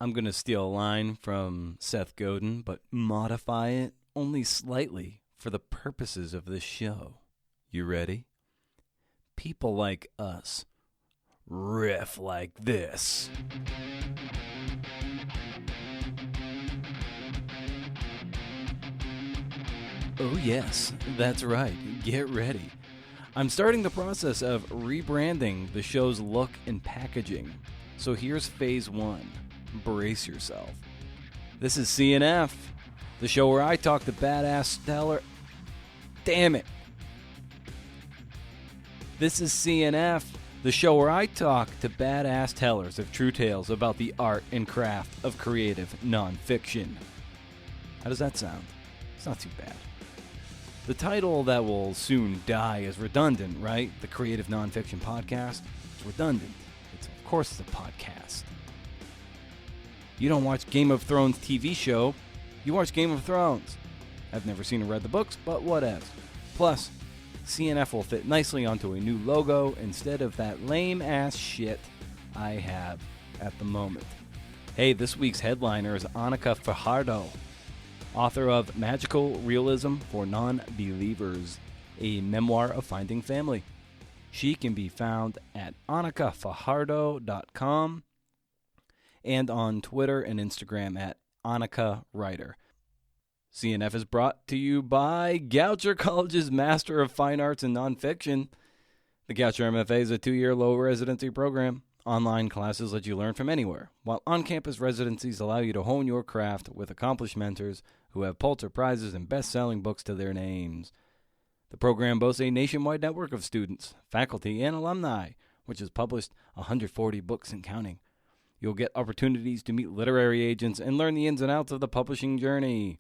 I'm going to steal a line from Seth Godin, but modify it only slightly for the purposes of this show. You ready? People like us riff like this. Oh yes, that's right. Get ready. I'm starting the process of rebranding the show's look and packaging. So here's phase 1. Brace yourself. This is CNF, the show where I talk to badass stellar... Damn it. This is CNF, the show where I talk to badass tellers of true tales about the art and craft of creative nonfiction. How does that sound? It's not too bad. The title that will soon die is redundant, right? The Creative Nonfiction Podcast. It's redundant. Of course it's a podcast. You don't watch Game of Thrones TV show. You watch Game of Thrones. I've never seen or read the books, but whatevs. Plus, CNF will fit nicely onto a new logo instead of that lame-ass shit I have at the moment. Hey, this week's headliner is Anika Fajardo, author of Magical Realism for Non-Believers, a memoir of finding family. She can be found at anikafajardo.com and on Twitter and Instagram at Anika Writer. CNF is brought to you by Goucher College's Master of Fine Arts in Nonfiction. The Goucher MFA is a 2-year low residency program. Online classes let you learn from anywhere, while on-campus residencies allow you to hone your craft with accomplished mentors who have Pulitzer Prizes and best-selling books to their names. The program boasts a nationwide network of students, faculty, and alumni, which has published 140 books and counting. You'll get opportunities to meet literary agents and learn the ins and outs of the publishing journey.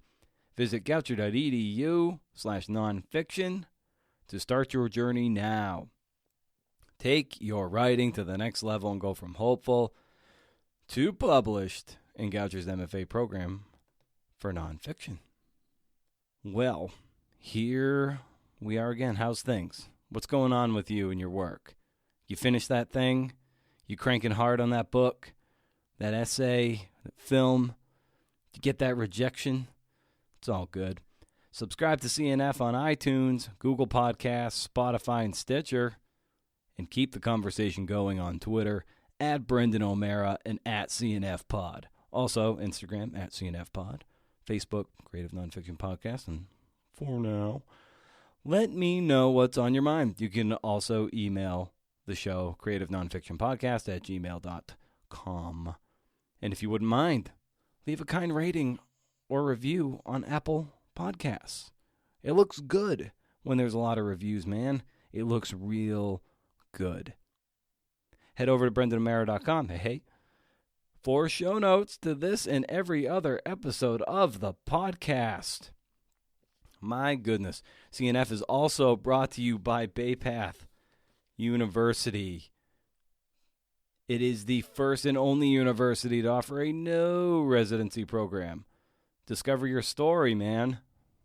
Visit goucher.edu/nonfiction to start your journey now. Take your writing to the next level and go from hopeful to published in Goucher's MFA program for nonfiction. Well, here we are again. How's things? What's going on with you and your work? You finished that thing? You cranking hard on that book, that essay, that film? Did you get that rejection? It's all good. Subscribe to CNF on iTunes, Google Podcasts, Spotify, and Stitcher. And keep the conversation going on Twitter at Brendan O'Mara and at CNF Pod. Also, Instagram at CNF Pod. Facebook, Creative Nonfiction Podcast. And for now, let me know what's on your mind. You can also email the show, Creative Nonfiction Podcast at gmail.com. And if you wouldn't mind, leave a kind rating or review on Apple Podcasts. It looks good when there's a lot of reviews, man. It looks real good. Head over to BrendanO'Mara.com, hey, for show notes to this and every other episode of the podcast. My goodness. CNF is also brought to you by Bay Path University. It is the first and only university to offer a no residency program. Discover your story, man.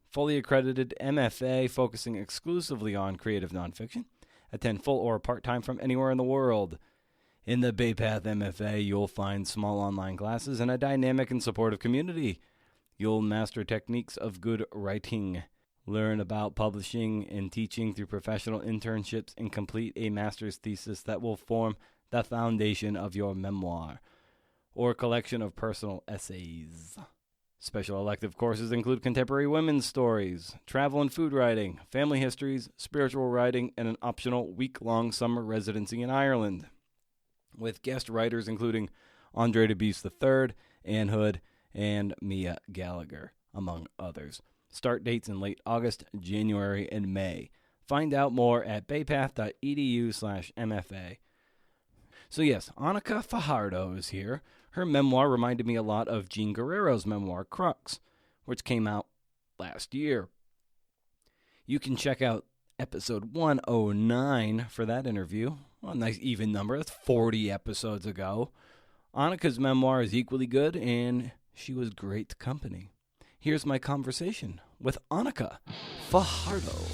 Fully accredited MFA focusing exclusively on creative nonfiction. Attend full or part-time from anywhere in the world. In the Bay Path MFA, you'll find small online classes and a dynamic and supportive community. You'll master techniques of good writing, learn about publishing and teaching through professional internships, and complete a master's thesis that will form the foundation of your memoir or collection of personal essays. Special elective courses include contemporary women's stories, travel and food writing, family histories, spiritual writing, and an optional week-long summer residency in Ireland, with guest writers including Andre Dubus III, Anne Hood, and Mia Gallagher, among others. Start dates in late August, January, and May. Find out more at baypath.edu/MFA. So yes, Anika Fajardo is here. Her memoir reminded me a lot of Jean Guerrero's memoir, Crux, which came out last year. You can check out episode 109 for that interview. Well, a nice even number. That's 40 episodes ago. Anika's memoir is equally good, and she was great company. Here's my conversation with Anika Fajardo.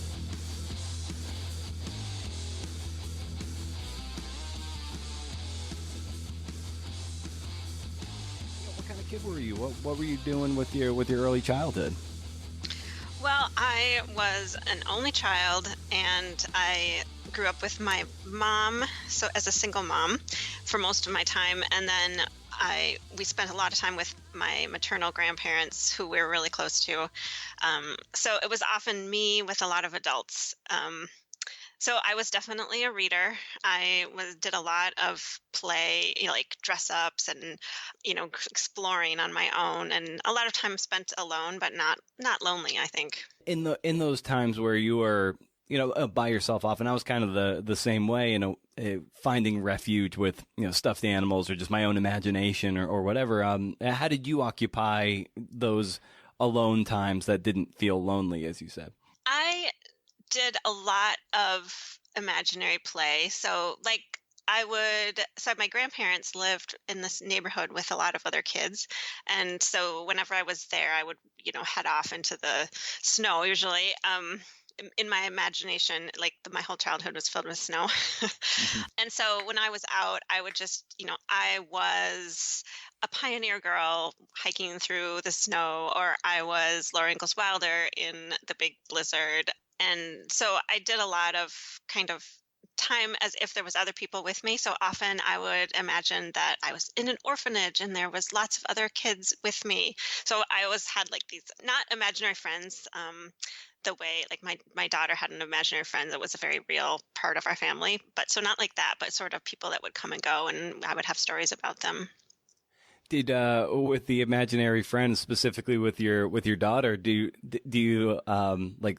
kid were you? What were you doing with your early childhood? Well, I was an only child and I grew up with my mom, so as a single mom for most of my time. And then we spent a lot of time with my maternal grandparents who we were really close to. So it was often me with a lot of adults. So I was definitely a reader. Did a lot of play, like dress ups and exploring on my own, and a lot of time spent alone, but not lonely, I think. In those times where you were by yourself, often I was kind of the same way. Finding refuge with stuffed animals or just my own imagination or whatever. How did you occupy those alone times that didn't feel lonely, as you said? I did a lot of imaginary play. So my grandparents lived in this neighborhood with a lot of other kids. And so whenever I was there, I would, head off into the snow usually. In my imagination, my whole childhood was filled with snow. Mhm. And so when I was out, I would just, I was a pioneer girl hiking through the snow, or I was Laura Ingalls Wilder in the big blizzard. And so I did a lot of kind of time as if there was other people with me. So often I would imagine that I was in an orphanage and there was lots of other kids with me. So I always had these not imaginary friends, the way my daughter had an imaginary friend that was a very real part of our family, but so not like that, but sort of people that would come and go and I would have stories about them. Did with the imaginary friends, specifically with your daughter, do you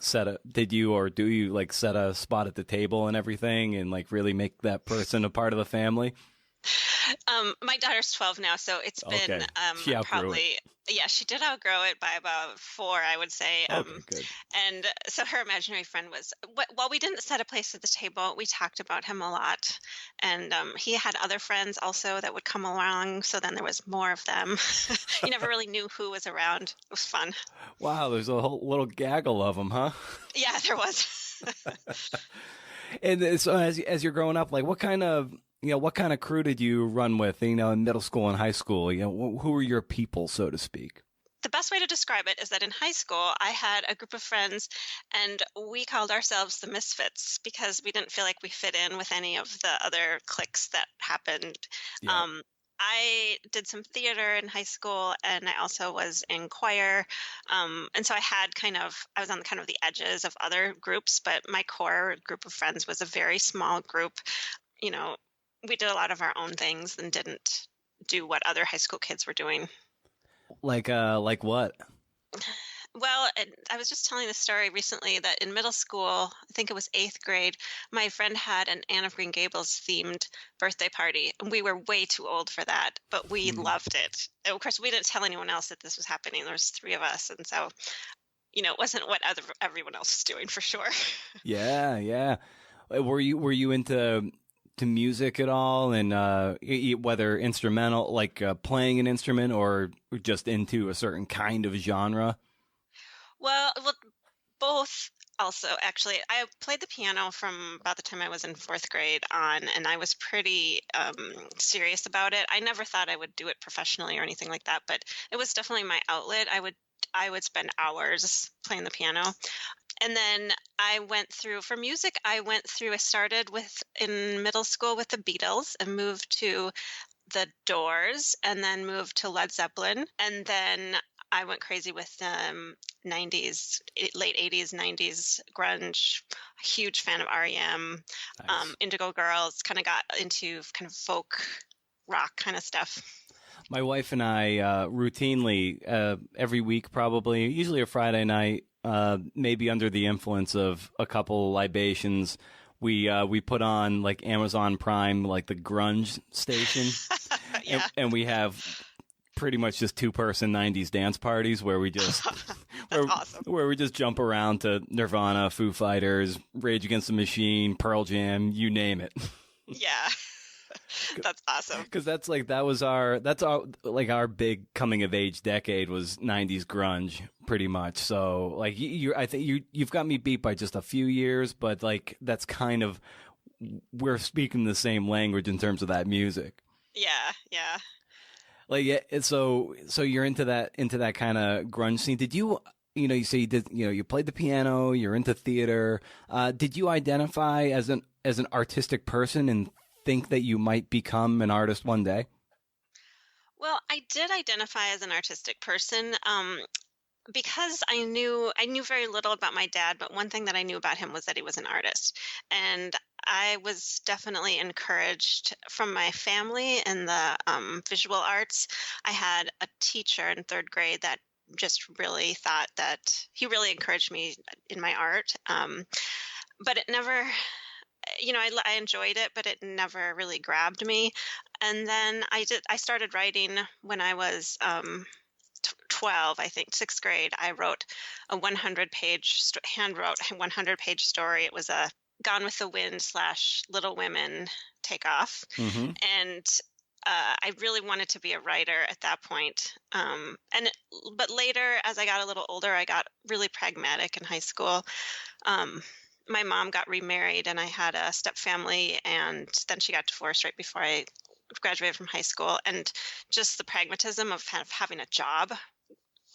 set a did you or do you set a spot at the table and everything and really make that person a part of the family? My daughter's 12 now, so it's been Okay. She outgrew it. probably, yeah, she did outgrow it by about 4, I would say. Okay, good. And so her imaginary friend was, while we didn't set a place at the table, we talked about him a lot. And he had other friends also that would come along. So then there was more of them. You never really knew who was around. It was fun. Wow, there's a whole little gaggle of them, huh? Yeah, there was. And so as you're growing up, what kind of crew did you run with, in middle school and high school? Who were your people, so to speak? The best way to describe it is that in high school, I had a group of friends and we called ourselves the Misfits because we didn't feel like we fit in with any of the other cliques that happened. Yeah. I did some theater in high school and I also was in choir. And so I was on kind of the edges of other groups, but my core group of friends was a very small group. We did a lot of our own things and didn't do what other high school kids were doing. Like what? Well, and I was just telling the story recently that in middle school, I think it was 8th grade, my friend had an Anne of Green Gables themed birthday party. And we were way too old for that, but we loved it. And of course, we didn't tell anyone else that this was happening. There was 3 of us. And so, it wasn't what everyone else was doing for sure. Yeah, yeah. Were you into to music at all, and whether instrumental, playing an instrument, or just into a certain kind of genre? Well, both also, actually. I played the piano from about the time I was in 4th grade on, and I was pretty serious about it. I never thought I would do it professionally or anything like that, but it was definitely my outlet. I would spend hours playing the piano. And then for music, I started in middle school with the Beatles and moved to the Doors and then moved to Led Zeppelin. And then I went crazy with 90s, late 80s, 90s grunge. Huge fan of REM, Nice. Indigo Girls, kind of got into kind of folk rock kind of stuff. My wife and I routinely, every week probably, usually a Friday night, maybe under the influence of a couple libations, we put on Amazon Prime, the grunge station. Yeah. And we have pretty much just 2-person 90s dance parties where we just Awesome. where we just jump around to Nirvana, Foo Fighters, Rage Against the Machine, Pearl Jam, you name it. Yeah. That's awesome. Because that's our big coming of age decade was 90s grunge, pretty much. So I think you've got me beat by just a few years, but that's kind of, we're speaking the same language in terms of that music. Yeah, yeah. Like, yeah, so you're into that kind of grunge scene. Did you, you say you did, you played the piano, you're into theater. Did you identify as an artistic person and think that you might become an artist one day? Well, I did identify as an artistic person. Because I knew very little about my dad, but one thing that I knew about him was that he was an artist. And I was definitely encouraged from my family in the visual arts. I had a teacher in third grade that just really thought that he really encouraged me in my art. But it never, I enjoyed it, but it never really grabbed me. And then I started writing when I was 12, I think, sixth grade. I wrote a hand wrote 100-page story. It was a Gone with the Wind slash Little Women takeoff. Hmm. And I really wanted to be a writer at that point. But later, as I got a little older, I got really pragmatic in high school. Um, my mom got remarried, and I had a step family, and then she got divorced right before I graduated from high school. And just the pragmatism of kind of having a job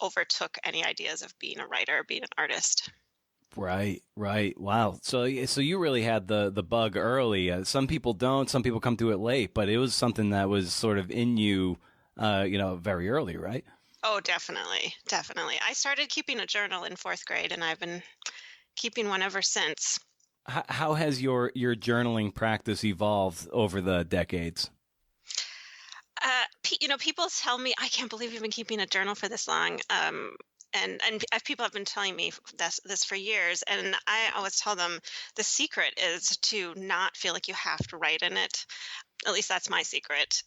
overtook any ideas of being a writer, being an artist. Right, right. Wow. So you really had the bug early. Some people don't. Some people come to it late, but it was something that was sort of in you, very early, right? Oh, definitely, definitely. I started keeping a journal in fourth grade, and I've been keeping one ever since. How has your journaling practice evolved over the decades? People tell me, I can't believe you've been keeping a journal for this long. People have been telling me this for years, and I always tell them the secret is to not feel like you have to write in it. At least that's my secret.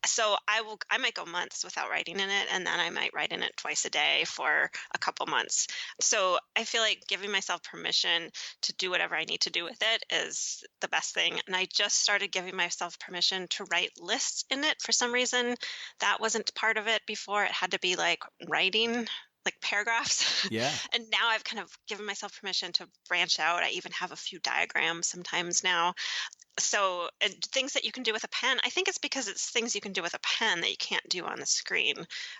So I might go months without writing in it, and then I might write in it twice a day for a couple months. So I feel like giving myself permission to do whatever I need to do with it is the best thing. And I just started giving myself permission to write lists in it for some reason. That wasn't part of it before. It had to be like writing like paragraphs. Yeah. And now I've kind of given myself permission to branch out. I even have a few diagrams sometimes now. So things that you can do with a pen, I think it's because it's things you can do with a pen that you can't do on the screen,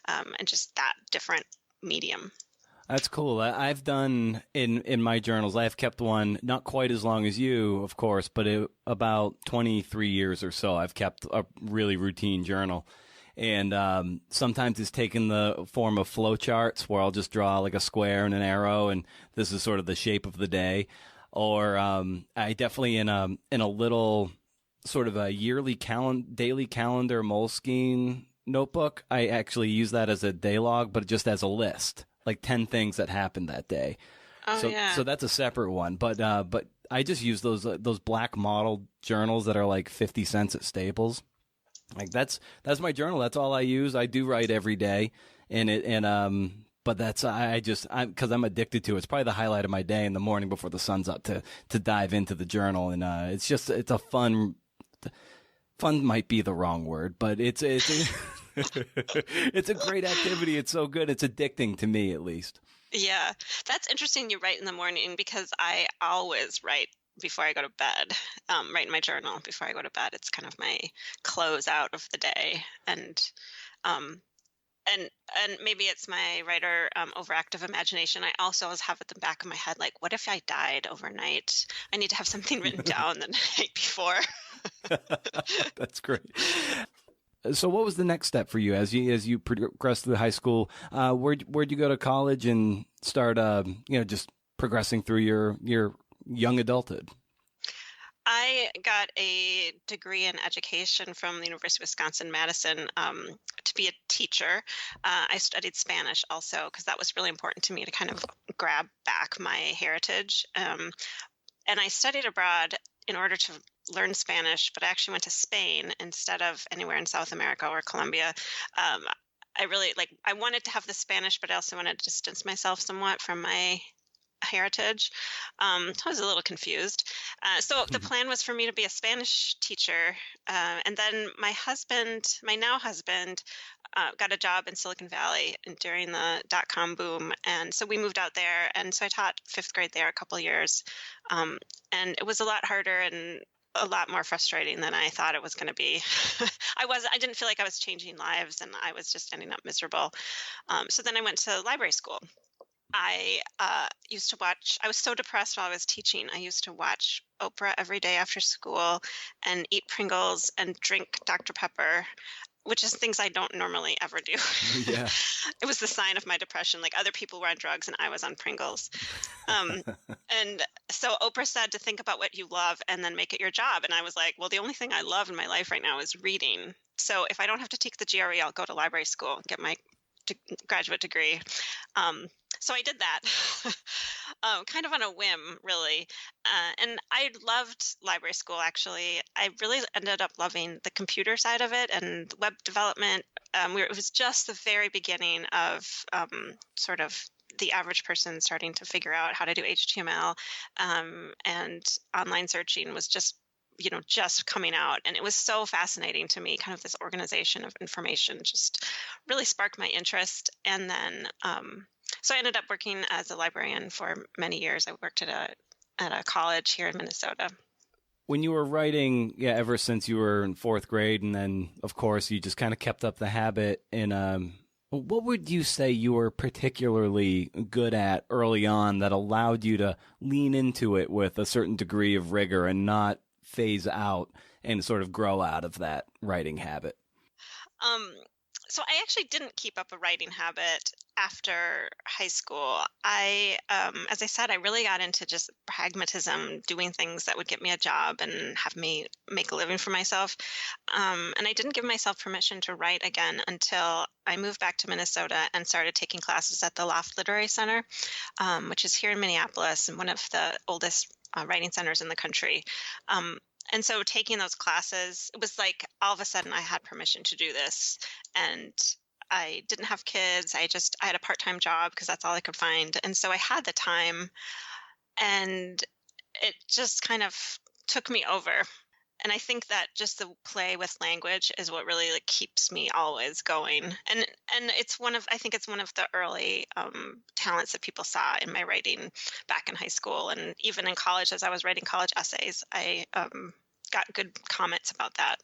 and just that different medium. That's cool. I've done in my journals. I've kept one not quite as long as you, of course, but about 23 years or so. I've kept a really routine journal, and sometimes it's taken the form of flowcharts where I'll just draw like a square and an arrow, and this is sort of the shape of the day. Or I definitely in a little sort of a daily calendar Moleskine notebook. I actually use that as a day log, but just as a list, like 10 things that happened that day. Oh, So yeah. so that's a separate one. But I just use those black model journals that are like 50 cents at Staples. Like that's my journal. That's all I use. I do write every day, and but that's because I'm addicted to it. It's probably the highlight of my day in the morning before the sun's up to dive into the journal, and it's a fun might be the wrong word, but it's it's a great activity. It's so good. It's addicting to me, at least. Yeah, that's interesting. You write in the morning because I always write before I go to bed. Write in my journal before I go to bed. It's kind of my close out of the day, um, and and maybe it's my writer overactive imagination. I also always have at the back of my head, like, what if I died overnight? I need to have something written down the night before. That's great. So, what was the next step for you as you progressed through high school? Where'd you go to college and start? Just progressing through your young adulthood. I got a degree in education from the University of Wisconsin-Madison to be a teacher. I studied Spanish also because that was really important to me to kind of grab back my heritage. And I studied abroad in order to learn Spanish, but I actually went to Spain instead of anywhere in South America or Colombia. Um, I wanted to have the Spanish, but I also wanted to distance myself somewhat from my heritage. I was a little confused. So the plan was for me to be a Spanish teacher. And then my now husband, got a job in Silicon Valley during the dot-com boom. And so we moved out there. And so I taught fifth grade there a couple years. And it was a lot harder and a lot more frustrating than I thought it was going to be. I didn't feel like I was changing lives, and I was just ending up miserable. So then I went to library school. I used to watch, I was so depressed while I was teaching. I used to watch Oprah every day after school and eat Pringles and drink Dr. Pepper, which is things I don't normally ever do. Yeah. It was the sign of my depression. Like other people were on drugs and I was on Pringles. Um, and so Oprah said to think about what you love and then make it your job. And I was like, well, the only thing I love in my life right now is reading. So if I don't have to take the GRE, I'll go to library school and get my graduate degree. So I did that kind of on a whim, really. And I loved library school, actually. I really ended up loving the computer side of it and web development. It was just the very beginning of sort of the average person starting to figure out how to do HTML, and online searching was just coming out. And it was so fascinating to me, kind of this organization of information just really sparked my interest. And then, so I ended up working as a librarian for many years. I worked at a college here in Minnesota. When you were writing, ever since you were in fourth grade, and then, of course, you just kind of kept up the habit. And what would you say you were particularly good at early on that allowed you to lean into it with a certain degree of rigor and not phase out and sort of grow out of that writing habit? So I actually didn't keep up a writing habit after high school. As I said, I really got into just pragmatism, doing things that would get me a job and have me make a living for myself. And I didn't give myself permission to write again until I moved back to Minnesota and started taking classes at the Loft Literary Center, which is here in Minneapolis and one of the oldest writing centers in the country. And so taking those classes, it was like all of a sudden I had permission to do this. And I didn't have kids. I had a part-time job because that's all I could find. And so I had the time, and it just kind of took me over. And I think that just the play with language is what really like keeps me always going. And I think it's one of the early talents that people saw in my writing back in high school, and even in college as I was writing college essays, I got good comments about that.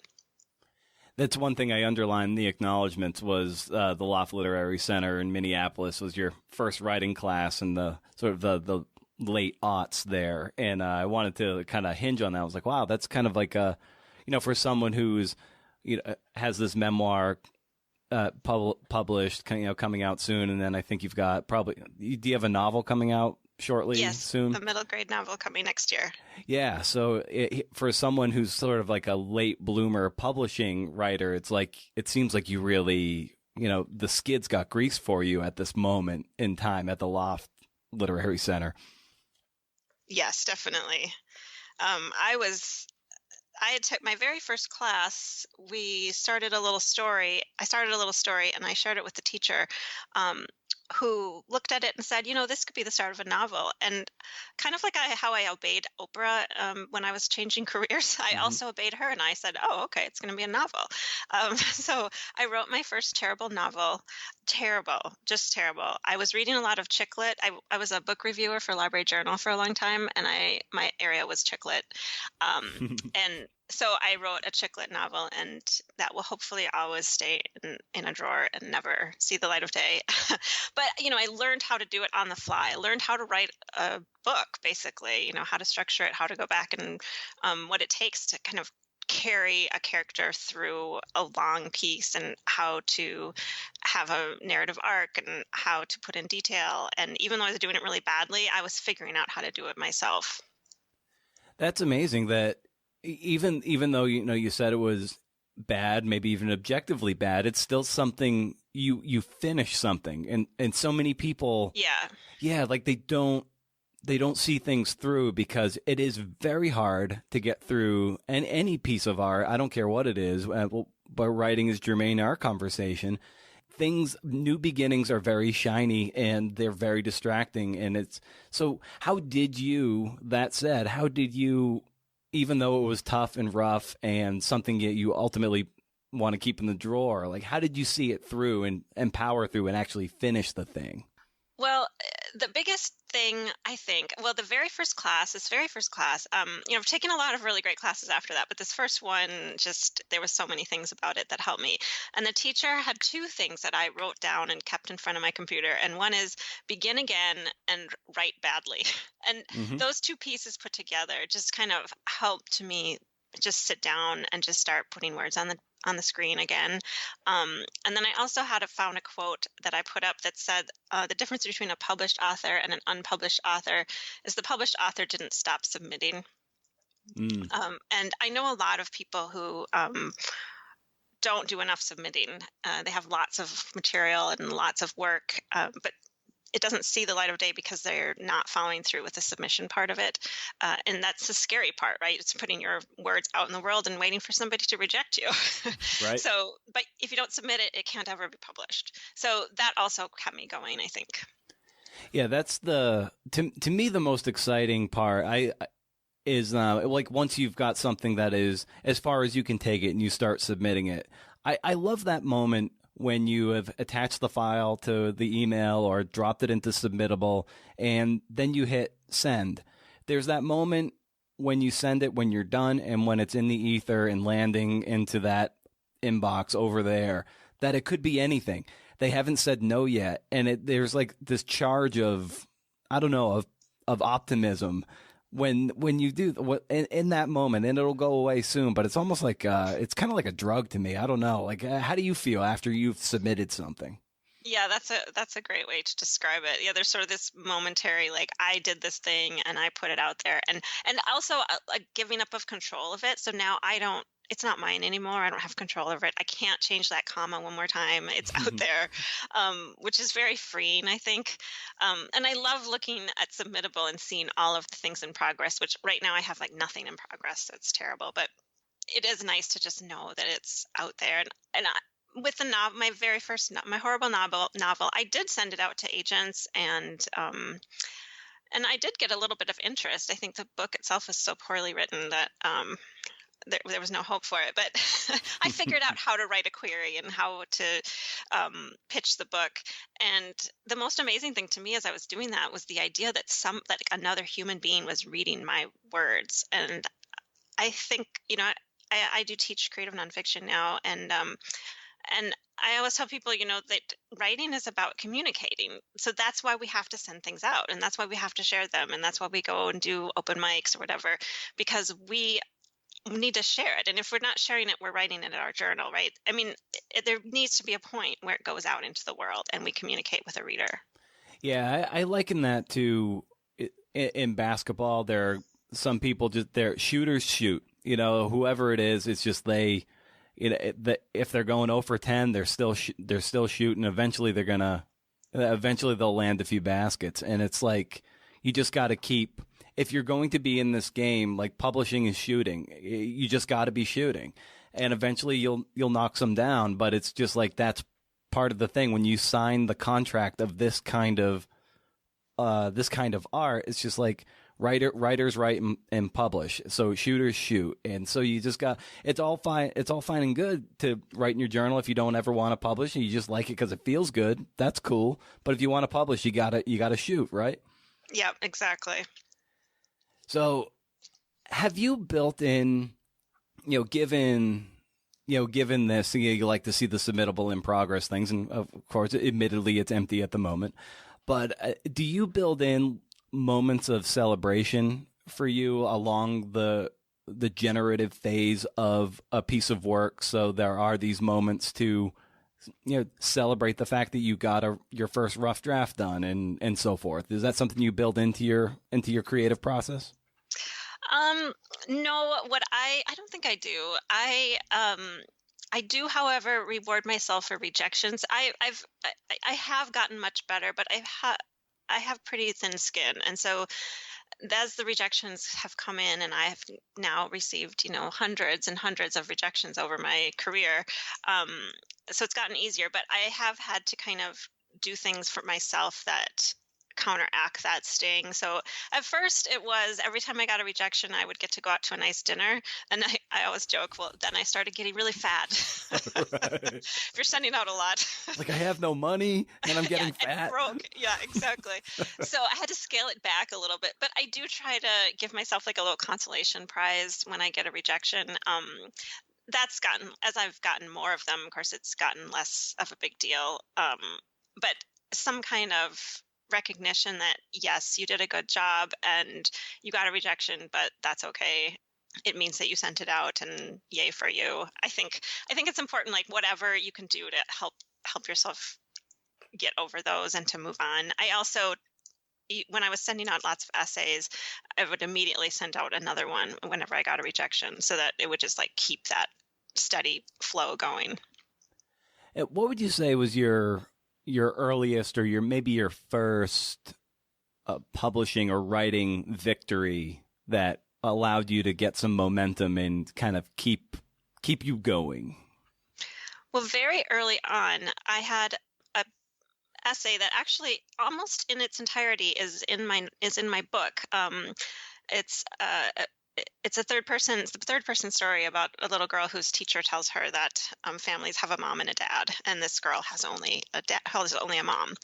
That's one thing I underlined. The acknowledgments was the Loft Literary Center in Minneapolis was your first writing class in the sort of the late aughts there. And I wanted to kind of hinge on that. I was like, wow, that's kind of like for someone who's, has this memoir published, coming out soon. And then I think you've got do you have a novel coming out shortly? Yes, soon? a middle grade novel coming next year. Yeah. So for someone who's sort of like a late bloomer publishing writer, it seems like you really, the skids got greased for you at this moment in time at the Loft Literary Center. Yes, definitely. I had took my very first class. I started a little story and I shared it with the teacher, who looked at it and said, this could be the start of a novel. And kind of like how I obeyed Oprah when I was changing careers, I also obeyed her and I said, oh, okay, it's going to be a novel. So I wrote my first terrible novel. Terrible, just terrible. I was reading a lot of chick lit. I was a book reviewer for Library Journal for a long time, and my area was chick lit. And so I wrote a chick lit novel, and that will hopefully always stay in a drawer and never see the light of day. But, I learned how to do it on the fly. I learned how to write a book, basically, how to structure it, how to go back and what it takes to kind of carry a character through a long piece, and how to have a narrative arc and how to put in detail. And even though I was doing it really badly, I was figuring out how to do it myself. That's amazing that even though, you said it was bad, maybe even objectively bad, it's still something you finish something. And so many people, like they don't see things through, because it is very hard to get through any piece of art. I don't care what it is, but writing is germane to our conversation. New beginnings are very shiny and they're very distracting. And so how did you, even though it was tough and rough and something that you ultimately want to keep in the drawer, like how did you see it through and power through and actually finish the thing? Well, The biggest thing I think, well, this very first class, I've taken a lot of really great classes after that, but this first one, just there was so many things about it that helped me. And the teacher had two things that I wrote down and kept in front of my computer. And one is begin again and write badly. And Hmm. those two pieces put together just kind of helped me just sit down and just start putting words on the screen again. And then I also found a quote that I put up that said, the difference between a published author and an unpublished author is the published author didn't stop submitting. Mm. And I know a lot of people who don't do enough submitting. They have lots of material and lots of work, but it doesn't see the light of day because they're not following through with the submission part of it. And that's the scary part, right? It's putting your words out in the world and waiting for somebody to reject you. Right. So, but if you don't submit it, it can't ever be published. So that also kept me going, I think. Yeah, that's to me the most exciting part. Is like once you've got something that is as far as you can take it and you start submitting it. I love that moment when you have attached the file to the email or dropped it into submittable and then you hit send. There's that moment when you send it, when you're done, and when it's in the ether and landing into that inbox over there, that it could be anything. They haven't said no yet. And there's like this charge of, I don't know, of optimism when you do in that moment, and it'll go away soon, but it's almost like it's kind of like a drug to me. I don't know, like how do you feel after you've submitted something? Yeah, that's a great way to describe it. Yeah, there's sort of this momentary, like, I did this thing and I put it out there, and also a giving up of control of it. So now I don't. It's not mine anymore. I don't have control over it. I can't change that comma one more time. It's out there, which is very freeing, I think. And I love looking at submittable and seeing all of the things in progress. Which right now I have like nothing in progress. That's terrible, but it is nice to just know that it's out there. And with the novel, my very first, my horrible novel, I did send it out to agents, and I did get a little bit of interest. I think the book itself was so poorly written that there was no hope for it. But I figured out how to write a query and how to pitch the book. And the most amazing thing to me as I was doing that was the idea that another human being was reading my words. And I think, I do teach creative nonfiction now, and I always tell people, that writing is about communicating. So that's why we have to send things out, and that's why we have to share them, and that's why we go and do open mics or whatever, because we need to share it. And if we're not sharing it, we're writing it in our journal, right? I mean, there needs to be a point where it goes out into the world and we communicate with a reader. Yeah, I liken that to in basketball. There are some people they're shooters shoot. Whoever it is, it's just they. If they're going 0 for 10, they're still shooting. Eventually they'll land a few baskets, and it's like you just got to keep. If you're going to be in this game, like publishing is shooting, you just got to be shooting, and eventually you'll knock some down. But it's just like that's part of the thing when you sign the contract of this kind of art. It's just like writers write and publish, so shooters shoot, and so you just got it's all fine and good to write in your journal if you don't ever want to publish and you just like it because it feels good. That's cool, but if you want to publish, you gotta shoot, right? Yeah, exactly. So have you built in, given this, you like to see the submittable in progress things, and of course admittedly it's empty at the moment, but do you build in moments of celebration for you along the generative phase of a piece of work, so there are these moments to celebrate the fact that you got your first rough draft done and so forth? Is that something you build into your creative process? No, what I don't think I do. I do, however, reward myself for rejections. I have gotten much better, but I have pretty thin skin, and so as the rejections have come in, and I have now received, hundreds and hundreds of rejections over my career, so it's gotten easier. But I have had to kind of do things for myself that counteract that sting. So at first it was every time I got a rejection, I would get to go out to a nice dinner. And I always joke, well, then I started getting really fat. Right. If you're sending out a lot. Like, I have no money and I'm getting and fat. broke. Yeah, exactly. So I had to scale it back a little bit, but I do try to give myself like a little consolation prize when I get a rejection. That's gotten, as I've gotten more of them, of course, it's gotten less of a big deal. But some kind of recognition that, yes, you did a good job and you got a rejection, but that's okay. It means that you sent it out, and yay for you. I think it's important, like whatever you can do to help yourself get over those and to move on. I also, when I was sending out lots of essays, I would immediately send out another one whenever I got a rejection, so that it would just like keep that steady flow going. What would you say was your earliest, or maybe your first publishing or writing victory that allowed you to get some momentum and kind of keep you going? Well, very early on, I had essay that actually almost in its entirety is in my book. It's a third person story about a little girl whose teacher tells her that families have a mom and a dad, and this girl has only a mom.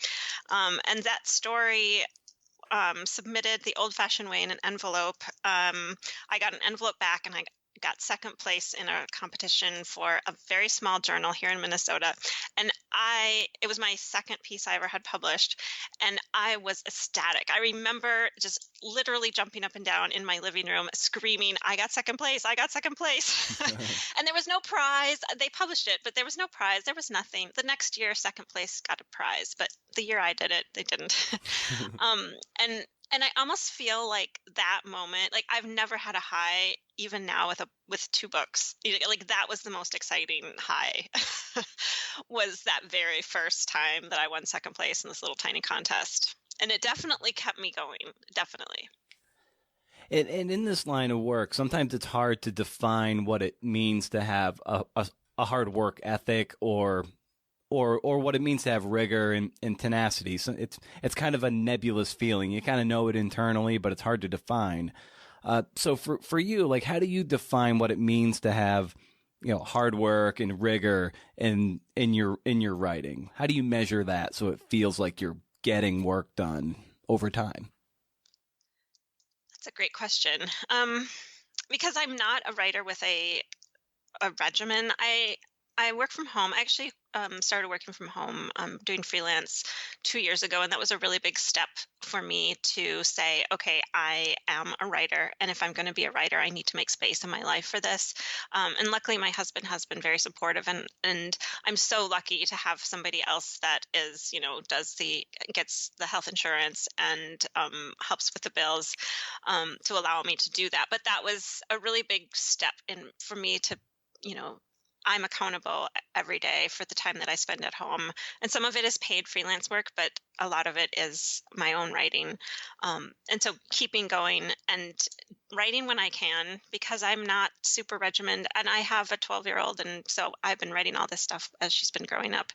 And that story, submitted the old-fashioned way in an envelope. I got an envelope back, and I got second place in a competition for a very small journal here in Minnesota. And it was my second piece I ever had published, and I was ecstatic. I remember just literally jumping up and down in my living room, screaming, I got second place, I got second place. And there was no prize. They published it, but there was no prize. There was nothing. The next year, second place got a prize, but the year I did it, they didn't. And I almost feel like that moment, like I've never had a high, even now with two books. Like that was the most exciting high, was that very first time that I won second place in this little tiny contest. And it definitely kept me going, definitely. And in this line of work, sometimes it's hard to define what it means to have a hard work ethic, or what it means to have rigor and tenacity. So it's kind of a nebulous feeling. You kind of know it internally, but it's hard to define. So for you, like, how do you define what it means to have, hard work and rigor in your writing? How do you measure that so it feels like you're getting work done over time? That's a great question. Because I'm not a writer with a regimen. I work from home. I actually started working from home, doing freelance 2 years ago, and that was a really big step for me to say, okay, I am a writer, and if I'm going to be a writer, I need to make space in my life for this. And luckily, my husband has been very supportive, and I'm so lucky to have somebody else that is, gets the health insurance and helps with the bills, to allow me to do that. But that was a really big step for me to, I'm accountable every day for the time that I spend at home. And some of it is paid freelance work, but a lot of it is my own writing. And so keeping going and writing when I can, because I'm not super regimented, and I have a 12-year-old. And so I've been writing all this stuff as she's been growing up.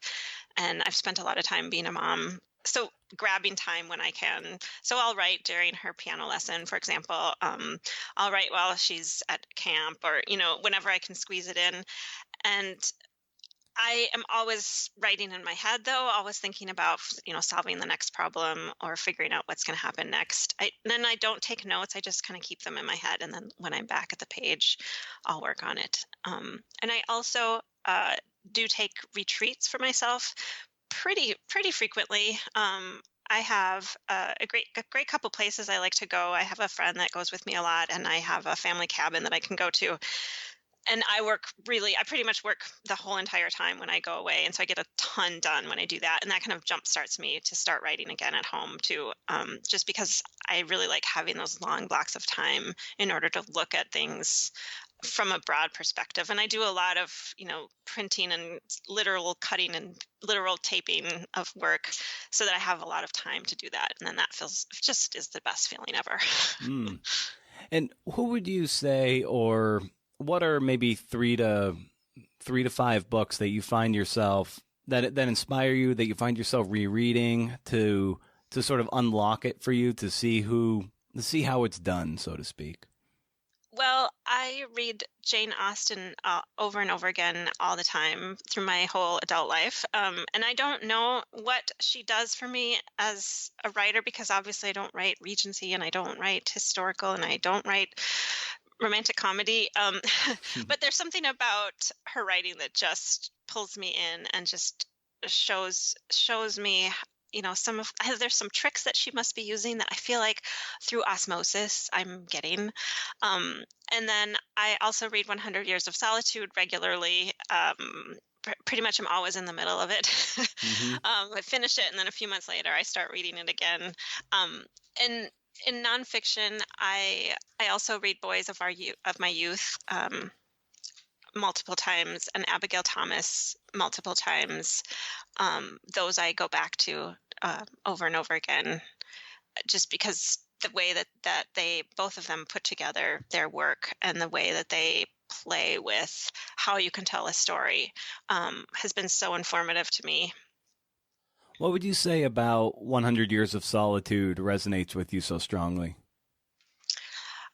And I've spent a lot of time being a mom. So grabbing time when I can. So I'll write during her piano lesson, for example. I'll write while she's at camp, or, whenever I can squeeze it in. And I am always writing in my head, though, always thinking about, solving the next problem or figuring out what's going to happen next. Then I don't take notes. I just kind of keep them in my head. And then when I'm back at the page, I'll work on it. And I also do take retreats for myself pretty frequently. I have a great couple places I like to go. I have a friend that goes with me a lot, and I have a family cabin that I can go to. And I pretty much work the whole entire time when I go away. And so I get a ton done when I do that. And that kind of jump starts me to start writing again at home too. Just because I really like having those long blocks of time in order to look at things from a broad perspective. And I do a lot of, printing and literal cutting and literal taping of work, so that I have a lot of time to do that. And then that just is the best feeling ever. And who would you say, or what are maybe 3 to 5 books that you find yourself that inspire you, that you find yourself rereading to to sort of unlock it for you to see how it's done, so to speak? Well, I read Jane Austen over and over again all the time through my whole adult life. And I don't know what she does for me as a writer because obviously I don't write Regency and I don't write historical and I don't write romantic comedy. But there's something about her writing that just pulls me in and just shows me some of there's some tricks that she must be using that I feel like through osmosis I'm getting. And then I also read 100 Years of Solitude regularly. Pretty much I'm always in the middle of it. I finish it and then a few months later I start reading it again. And in nonfiction, I also read Boys of my youth multiple times and Abigail Thomas multiple times. Those I go back to over and over again, just because the way that they both of them put together their work and the way that they play with how you can tell a story has been so informative to me. What would you say about 100 Years of Solitude resonates with you so strongly?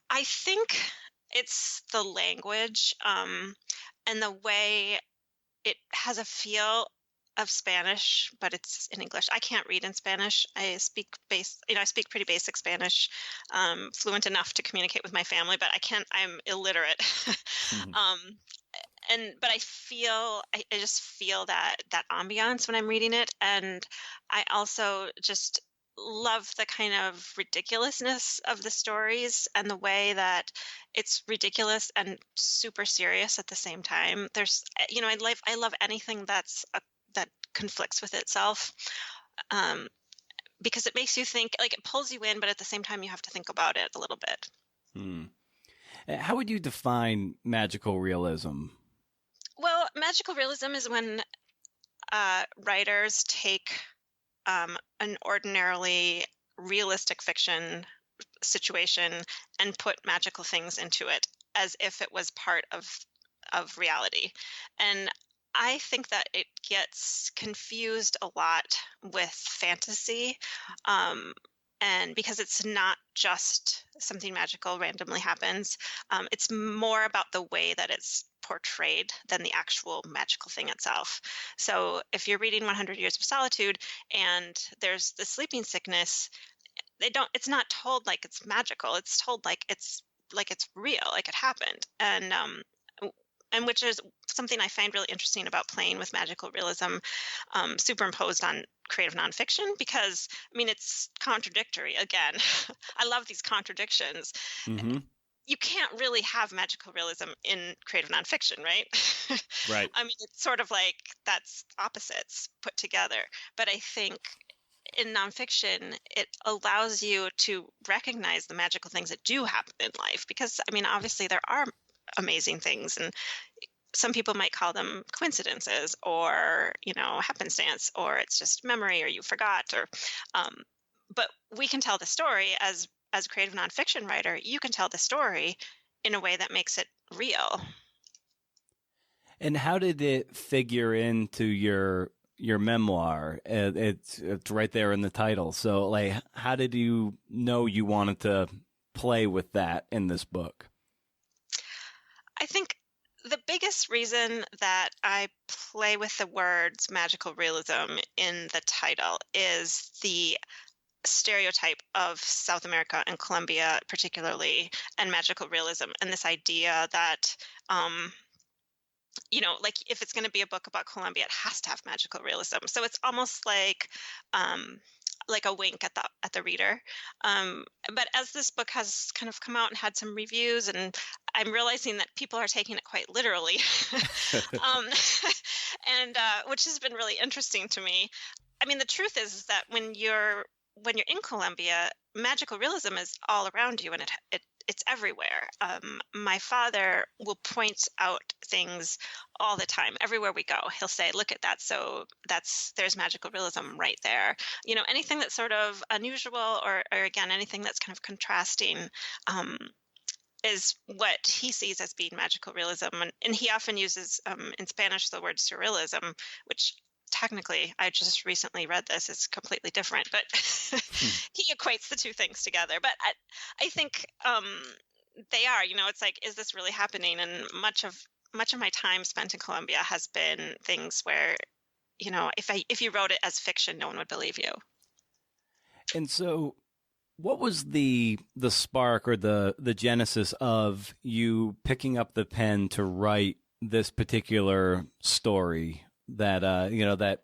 I think it's the language and the way it has a feel of Spanish, but it's in English. I can't read in Spanish. I speak I speak pretty basic Spanish, fluent enough to communicate with my family, but I'm illiterate. But I just feel that ambiance when I'm reading it. And I also just love the kind of ridiculousness of the stories and the way that it's ridiculous and super serious at the same time. I love anything that conflicts with itself, because it makes you think, like it pulls you in, but at the same time you have to think about it a little bit. How would you define magical realism? Well, magical realism is when writers take an ordinarily realistic fiction situation and put magical things into it as if it was part of reality. And I think that it gets confused a lot with fantasy, and because it's not just something magical randomly happens, it's more about the way that it's portrayed than the actual magical thing itself. So if you're reading 100 Years of Solitude and there's the sleeping sickness, it's not told like it's magical. It's told like it's real, like it happened. And which is something I find really interesting about playing with magical realism superimposed on creative nonfiction, because it's contradictory. Again, I love these contradictions. You can't really have magical realism in creative nonfiction, right? Right. It's sort of like that's opposites put together. But I think in nonfiction, it allows you to recognize the magical things that do happen in life, because obviously there are amazing things, and some people might call them coincidences or happenstance, or it's just memory, or you forgot, or but we can tell the story as a creative nonfiction writer. You can tell the story in a way that makes it real. And how did it figure into your memoir? It's right there in the title. So like, how did you know you wanted to play with that in this book? I think the biggest reason that I play with the words magical realism in the title is the stereotype of South America and Colombia particularly, and magical realism, and this idea that like if it's going to be a book about Colombia, it has to have magical realism. So it's almost like a wink at the reader. But as this book has kind of come out and had some reviews, and I'm realizing that people are taking it quite literally, and which has been really interesting to me. The truth is that when you're in Colombia, magical realism is all around you, and it's everywhere. My father will point out things all the time. Everywhere we go, he'll say, "Look at that! So there's magical realism right there." Anything that's sort of unusual, or again, anything that's kind of contrasting, is what he sees as being magical realism. And he often uses in Spanish the word surrealism, which technically, I just recently read this, it's completely different, but Hmm. he equates the two things together. But I think they are, it's like, is this really happening? And much of my time spent in Colombia has been things where, if you wrote it as fiction, no one would believe you. And so, what was the spark or the genesis of you picking up the pen to write this particular story that that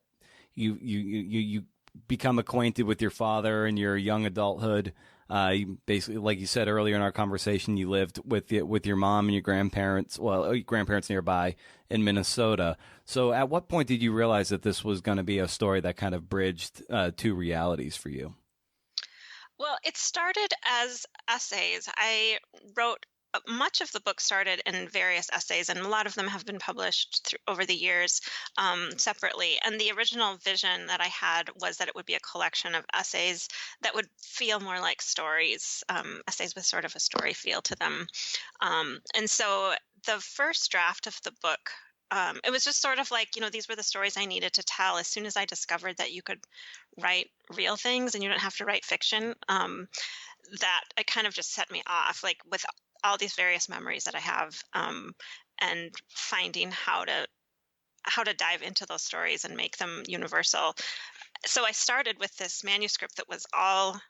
you become acquainted with your father in your young adulthood? You basically, like you said earlier in our conversation, you lived with your mom and your grandparents. Well, your grandparents nearby in Minnesota. So, at what point did you realize that this was going to be a story that kind of bridged two realities for you? Well, it started as essays. I wrote much of the book started in various essays, and a lot of them have been published over the years separately. And the original vision that I had was that it would be a collection of essays that would feel more like stories, essays with sort of a story feel to them. And so the first draft of the book. It was just sort of like, these were the stories I needed to tell. As soon as I discovered that you could write real things and you don't have to write fiction, that it kind of just set me off, like with all these various memories that I have, and finding how to dive into those stories and make them universal. So I started with this manuscript that was all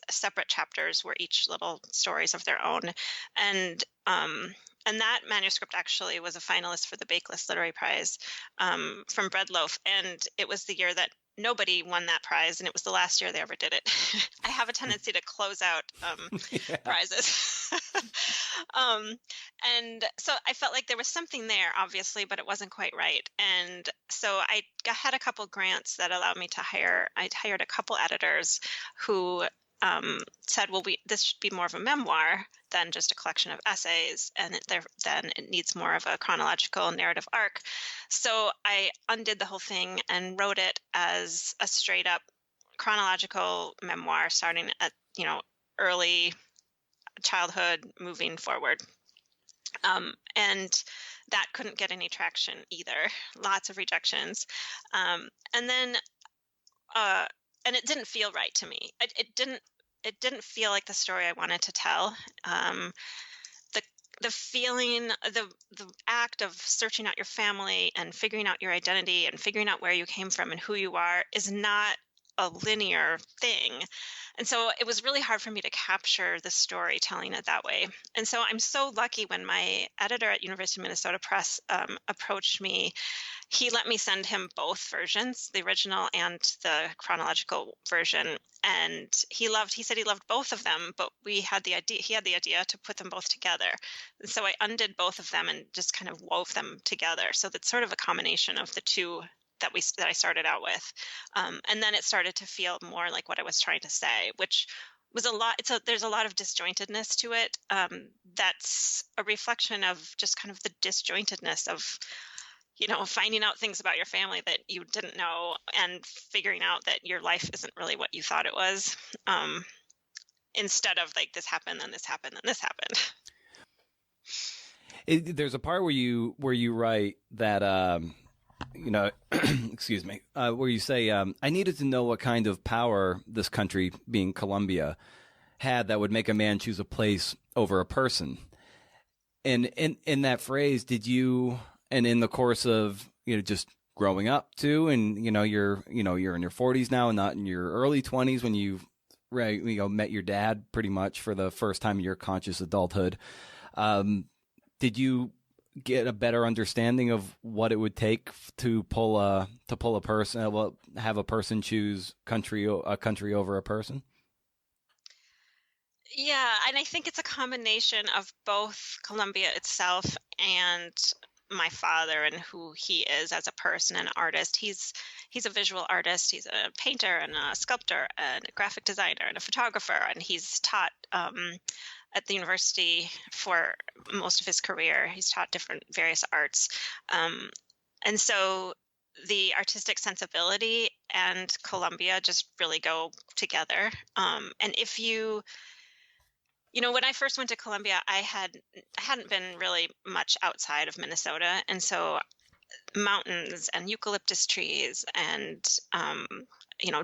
separate chapters, were each little stories of their own, and and that manuscript actually was a finalist for the Bakeless Literary Prize, from Breadloaf, and it was the year that nobody won that prize, and it was the last year they ever did it. I have a tendency to close out Yeah. prizes. um, and so I felt like there was something there, obviously, but it wasn't quite right. And so had a couple grants that allowed me to I'd hired a couple editors who said, well, this should be more of a memoir than just a collection of essays, and then it needs more of a chronological narrative arc. So I undid the whole thing and wrote it as a straight up chronological memoir, starting at early childhood, moving forward. And that couldn't get any traction either. Lots of rejections. And then and it didn't feel right to me. It didn't feel like the story I wanted to tell. The the feeling, the act of searching out your family and figuring out your identity and figuring out where you came from and who you are is not a linear thing. And so it was really hard for me to capture the story telling it that way. And so I'm so lucky when my editor at University of Minnesota Press approached me. He let me send him both versions, the original and the chronological version. And he said he loved both of them, but he had the idea to put them both together. And so I undid both of them and just kind of wove them together. So that's sort of a combination of the two that I started out with. And then it started to feel more like what I was trying to say, which was a lot. There's a lot of disjointedness to it. That's a reflection of just kind of the disjointedness of, finding out things about your family that you didn't know and figuring out that your life isn't really what you thought it was. Instead of like, this happened, then this happened, then this happened. There's a part where you write that excuse me, where you say, I needed to know what kind of power this country, being Colombia, had that would make a man choose a place over a person. And in that phrase, did you, and in the course of, just growing up too, and, you're in your 40s now and not in your early 20s when met your dad pretty much for the first time in your conscious adulthood. Did you get a better understanding of what it would take to pull a person, have a person choose a country over a person? Yeah, and I think it's a combination of both Colombia itself and my father and who he is as a person and artist. He's a visual artist. He's a painter and a sculptor and a graphic designer and a photographer, and he's taught at the university for most of his career. He's taught various arts. And so the artistic sensibility and Colombia just really go together. And if when I first went to Colombia, I hadn't been really much outside of Minnesota. And so mountains and eucalyptus trees and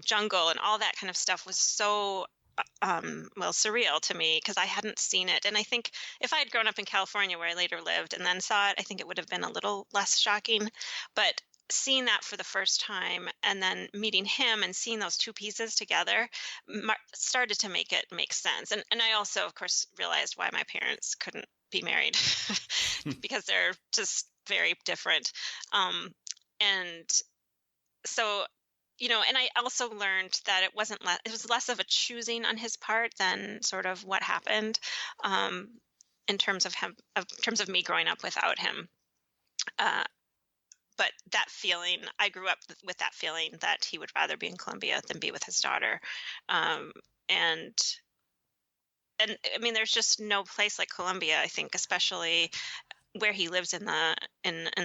jungle and all that kind of stuff was so well, surreal to me because I hadn't seen it. And I think if I had grown up in California where I later lived and then saw it, I think it would have been a little less shocking. But seeing that for the first time and then meeting him and seeing those two pieces together started to make it make sense. And I also, of course, realized why my parents couldn't be married because they're just very different. And so and I also learned that it wasn't it was less of a choosing on his part than sort of what happened, in terms of him, in terms of me growing up without him. But that feeling, I grew up with that feeling that he would rather be in Colombia than be with his daughter. And I mean, there's just no place like Colombia, I think, especially where he lives in the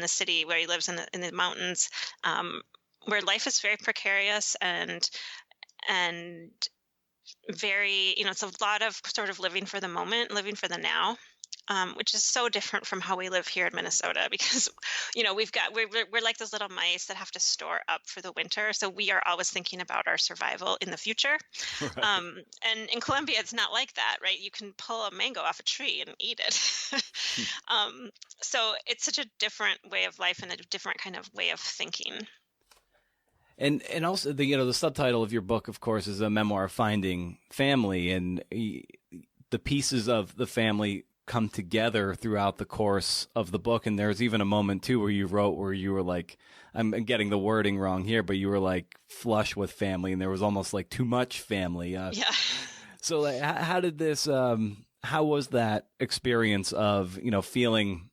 city, where he lives in the mountains, where life is very precarious and very, it's a lot of sort of living for the moment, living for the now, which is so different from how we live here in Minnesota because, we're like those little mice that have to store up for the winter. So we are always thinking about our survival in the future. Right. And in Colombia, it's not like that, right? You can pull a mango off a tree and eat it. So it's such a different way of life and a different kind of way of thinking. And also the subtitle of your book, of course, is a memoir of finding family, and the pieces of the family come together throughout the course of the book. And there's even a moment too where you were like, I'm getting the wording wrong here, but you were like flush with family, and there was almost like too much family. Yeah. So like, how did this? How was that experience of feeling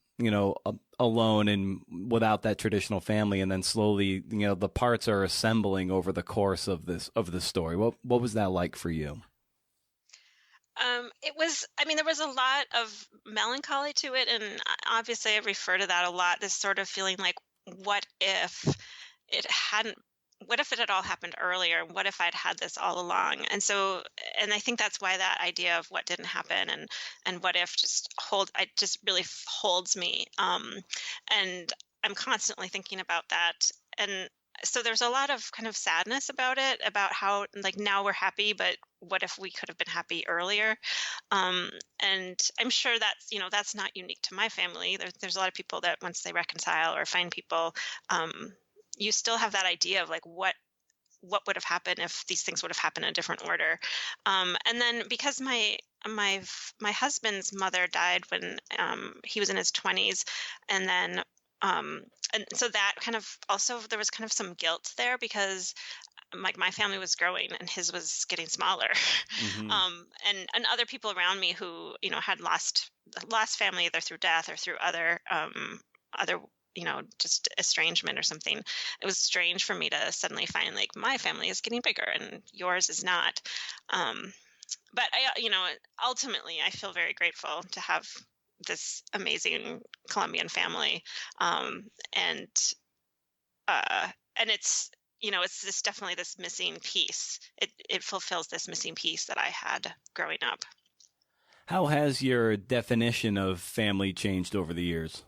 alone and without that traditional family, and then slowly the parts are assembling over the course of this story? What was that like for you? It was, I mean, there was a lot of melancholy to it, and obviously I refer to that a lot, this sort of feeling like, what if it had all happened earlier? What if I'd had this all along? And I think that's why that idea of what didn't happen and what if just really holds me. And I'm constantly thinking about that. And so there's a lot of kind of sadness about it, about how like now we're happy, but what if we could have been happy earlier? And I'm sure that's not unique to my family. There's a lot of people that once they reconcile or find people, you still have that idea of like what would have happened if these things would have happened in a different order. And then because my husband's mother died when he was in his 20s, and then and so that kind of also, there was kind of some guilt there because like my family was growing and his was getting smaller. Mm-hmm. And other people around me who had lost family either through death or through other just estrangement or something. It was strange for me to suddenly find like my family is getting bigger and yours is not. But ultimately I feel very grateful to have this amazing Colombian family. And it's, it's definitely this missing piece. It fulfills this missing piece that I had growing up. How has your definition of family changed over the years?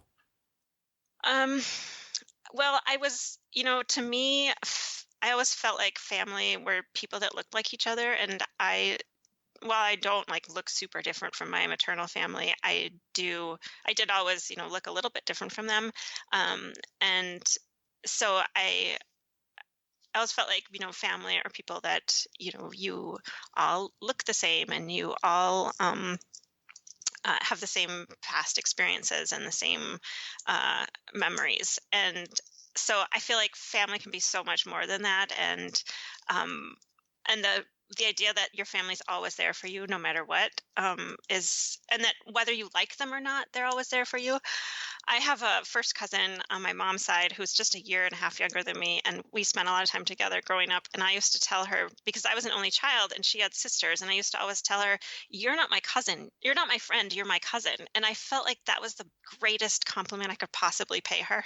Well, I was, to me, I always felt like family were people that looked like each other. And while I don't like look super different from my maternal family, I did always, look a little bit different from them. And so I always felt like, family are people that, you all look the same and you all, have the same past experiences and the same memories. And so I feel like family can be so much more than that. And the idea that your family's always there for you no matter what, and that whether you like them or not, they're always there for you. I have a first cousin on my mom's side who's just a year and a half younger than me, and we spent a lot of time together growing up. And I used to tell her, because I was an only child and she had sisters, and I used to always tell her, you're not my cousin, you're not my friend, you're my cousin. And I felt like that was the greatest compliment I could possibly pay her.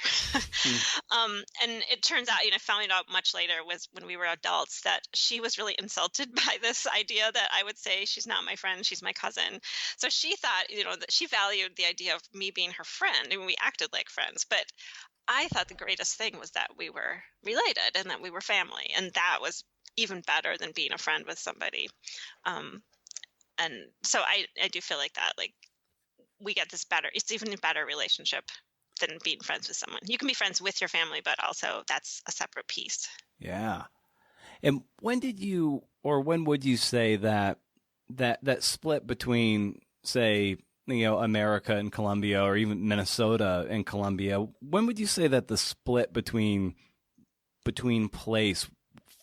And it turns out, I found out much later, was when we were adults, that she was really insulted by this idea that I would say she's not my friend, she's my cousin. So she thought, that she valued the idea of me being her friend, and we acted like friends. But I thought the greatest thing was that we were related and that we were family, and that was even better than being a friend with somebody. Um, and so I do feel like that, like we get this better, it's even a better relationship than being friends with someone. You can be friends with your family, but also that's a separate piece. Yeah. And when would you say that split between, say, America and Colombia, or even Minnesota and Colombia, when would you say that the split between place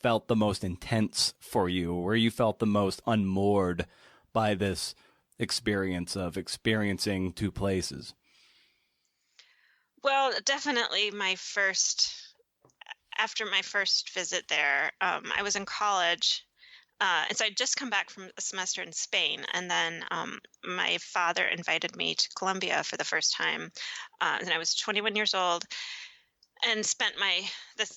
felt the most intense for you, where you felt the most unmoored by this experience of experiencing two places? Well, definitely after my first visit there, I was in college. And so I'd just come back from a semester in Spain, and then my father invited me to Colombia for the first time. And I was 21 years old, and spent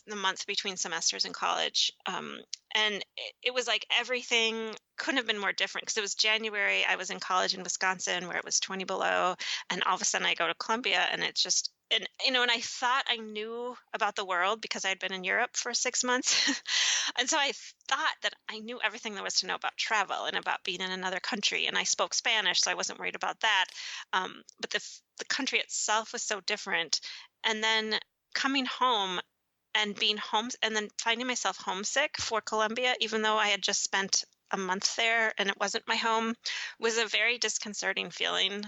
the month between semesters in college. And it was like everything couldn't have been more different, because it was January. I was in college in Wisconsin where it was 20 below, and all of a sudden I go to Colombia, and it's just, and I thought I knew about the world because I'd been in Europe for 6 months. And so I thought that I knew everything there was to know about travel and about being in another country, and I spoke Spanish, so I wasn't worried about that. But the country itself was so different. And then coming home and being home, and then finding myself homesick for Colombia, even though I had just spent a month there and it wasn't my home, was a very disconcerting feeling.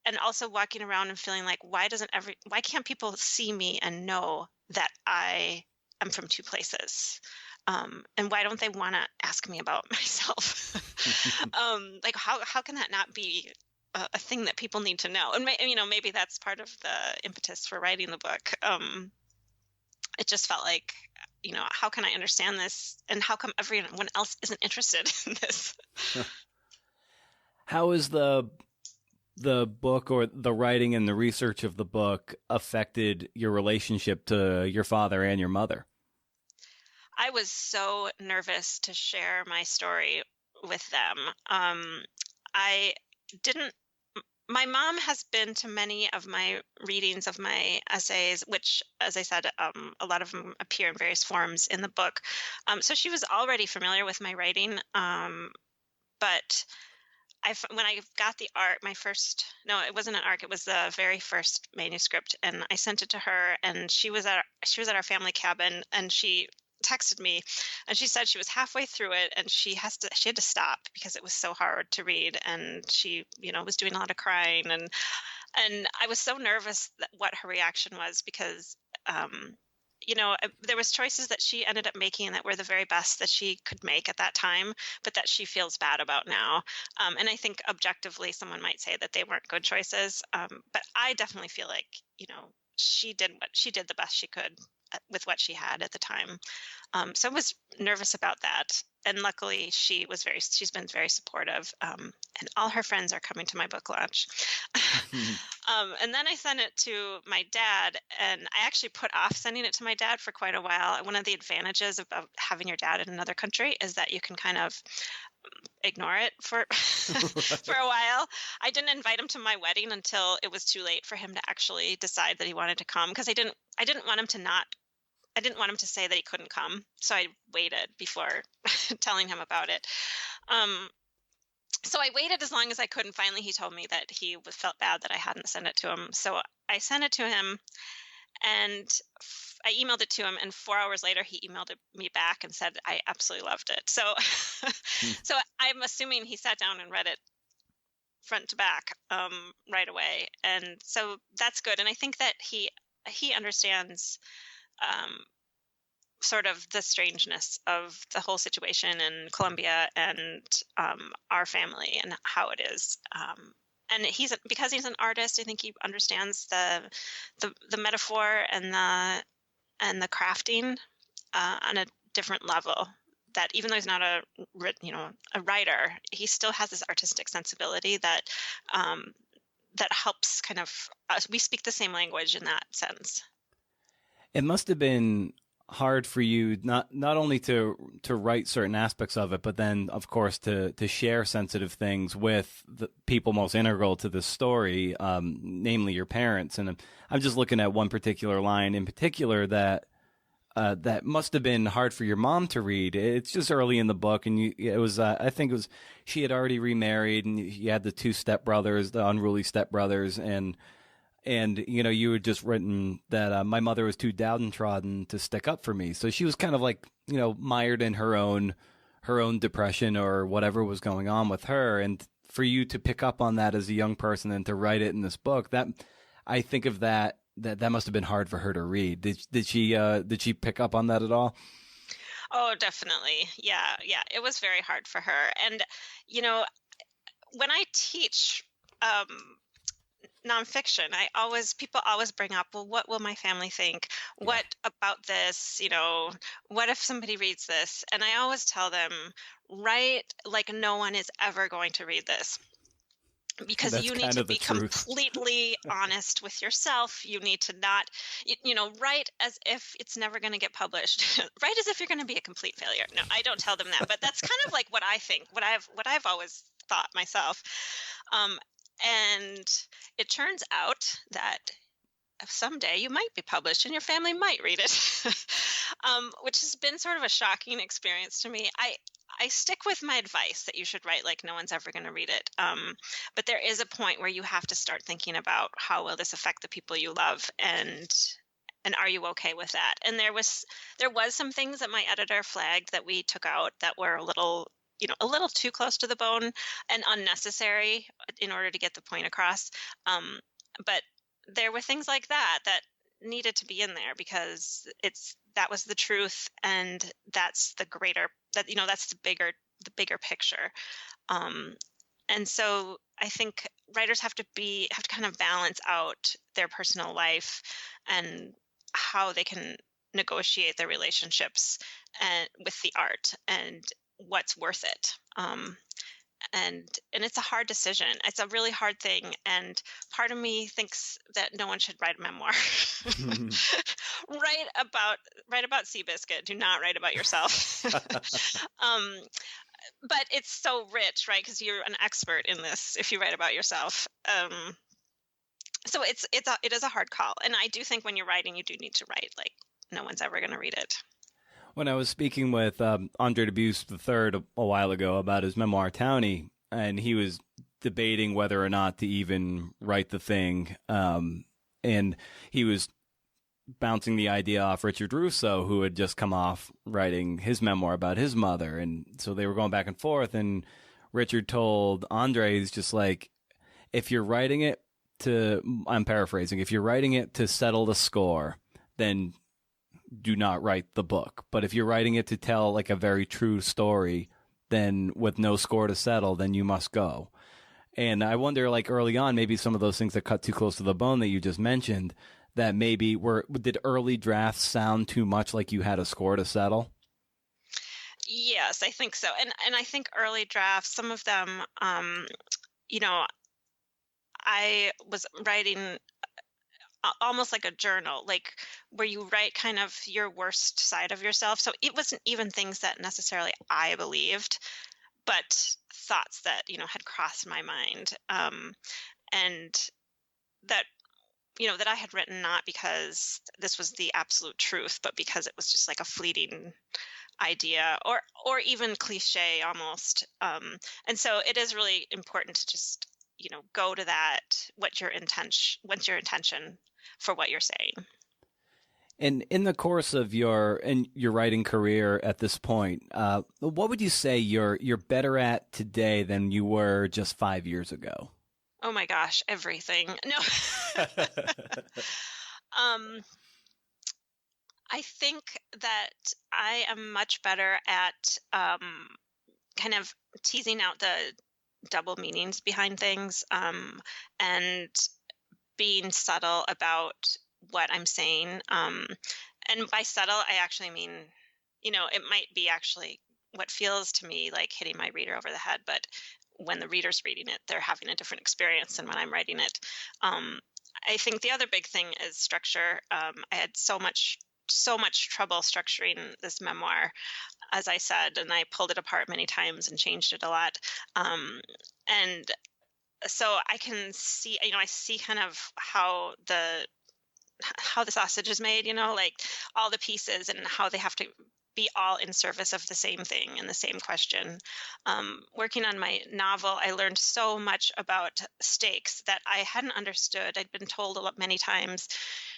And also walking around and feeling like, why can't people see me and know that I am from two places? And why don't they want to ask me about myself? Like, how can that not be a thing that people need to know? And maybe that's part of the impetus for writing the book. It just felt like, how can I understand this, and how come everyone else isn't interested in this? How is the book, or the writing and the research of the book, affected your relationship to your father and your mother? I was so nervous to share my story with them. I didn't. My mom has been to many of my readings of my essays, which, as I said, a lot of them appear in various forms in the book. So she was already familiar with my writing. But when I got the ARC, no, it wasn't an ARC, it was the very first manuscript, and I sent it to her, and she was at our family cabin, and she texted me, and she said she was halfway through it, and she had to stop because it was so hard to read, and she was doing a lot of crying, and I was so nervous what her reaction was, because there was choices that she ended up making that were the very best that she could make at that time, but that she feels bad about now. And I think objectively someone might say that they weren't good choices, but I definitely feel like she did the best she could with what she had at the time. So I was nervous about that. And luckily she's been very supportive. And all her friends are coming to my book launch. And then I sent it to my dad, and I actually put off sending it to my dad for quite a while. One of the advantages of having your dad in another country is that you can kind of ignore it for for a while. I didn't invite him to my wedding until it was too late for him to actually decide that he wanted to come, because I didn't want him to say that he couldn't come. So I waited before telling him about it. So I waited as long as I could, and finally he told me that he felt bad that I hadn't sent it to him. So I sent it to him, and I emailed it to him, and 4 hours later he emailed me back and said, I absolutely loved it. So so I'm assuming he sat down and read it front to back right away. And so that's good. And I think that he understands sort of the strangeness of the whole situation in Colombia, and our family, and how it is. And because he's an artist, I think he understands the metaphor and the crafting on a different level. That even though he's not a writer, he still has this artistic sensibility that helps kind of we speak the same language in that sense. It must have been hard for you not only to write certain aspects of it, but then of course to share sensitive things with the people most integral to the story, namely your parents. And I'm just looking at one particular line in particular that must have been hard for your mom to read. It's just early in the book, and it was I think it was she had already remarried, and you had the two stepbrothers, the unruly stepbrothers, and you had just written that my mother was too downtrodden to stick up for me. So she was kind of like mired in her own depression or whatever was going on with her. And for you to pick up on that as a young person and to write it in this book, that I think of that must have been hard for her to read. Did she pick up on that at all? Oh, definitely. Yeah, yeah. It was very hard for her. And you know, when I teach nonfiction, people always bring up, well, what will my family think? Yeah, What about this? What if somebody reads this? And I always tell them, write like no one is ever going to read this. Because that's you need kind to of the be truth. completely honest with yourself. You need to not, write as if it's never going to get published. Write as if you're going to be a complete failure. No, I don't tell them that, but that's kind of like what I think, what I've always thought myself. Um, and it turns out that someday you might be published and your family might read it, which has been sort of a shocking experience to me. I stick with my advice that you should write like no one's ever going to read it. But there is a point where you have to start thinking about how will this affect the people you love, and are you okay with that? And there was some things that my editor flagged that we took out that were a little too close to the bone and unnecessary in order to get the point across. But there were things like that needed to be in there because that was the truth, and that's that's the bigger picture. um and so I think writers have to kind of balance out their personal life and how they can negotiate their relationships and with the art and what's worth it. And it's a hard decision. It's a really hard thing, and part of me thinks that no one should write a memoir. write about Seabiscuit. Do not write about yourself. um, but it's so rich, right? Because you're an expert in this if you write about yourself. So it is a hard call, and I do think when you're writing, you do need to write like no one's ever going to read it. When I was speaking with Andre Dubus III a while ago about his memoir Townie, and he was debating whether or not to even write the thing, and he was bouncing the idea off Richard Russo, who had just come off writing his memoir about his mother, and so they were going back and forth. And Richard told Andre, he's just like, if you're writing it I'm paraphrasing, if you're writing it to settle the score, then do not write the book. But if you're writing it to tell like a very true story, then with no score to settle, then you must go. And I wonder, like early on, maybe some of those things that cut too close to the bone that you just mentioned, that maybe did early drafts sound too much like you had a score to settle? Yes, I think so. And I think early drafts, some of them, you know, I was writing almost like a journal, like where you write kind of your worst side of yourself. So it wasn't even things that necessarily I believed, but thoughts that, had crossed my mind. And that, that I had written not because this was the absolute truth, but because it was just like a fleeting idea or even cliche almost. And so it is really important to just, go to that, what's your intention for what you're saying. And in the course of your writing career at this point, what would you say you're better at today than you were just 5 years ago? Oh my gosh, everything. No. um, I think that I am much better at kind of teasing out the double meanings behind things, and being subtle about what I'm saying. And by subtle, I actually mean, it might be actually what feels to me like hitting my reader over the head, but when the reader's reading it, they're having a different experience than when I'm writing it. I think the other big thing is structure. I had so much so much trouble structuring this memoir, as I said, and I pulled it apart many times and changed it a lot. And so I can see, I see kind of how the sausage is made, like all the pieces and how they have to be all in service of the same thing and the same question. Working on my novel, I learned so much about stakes that I hadn't understood. I'd been told many times,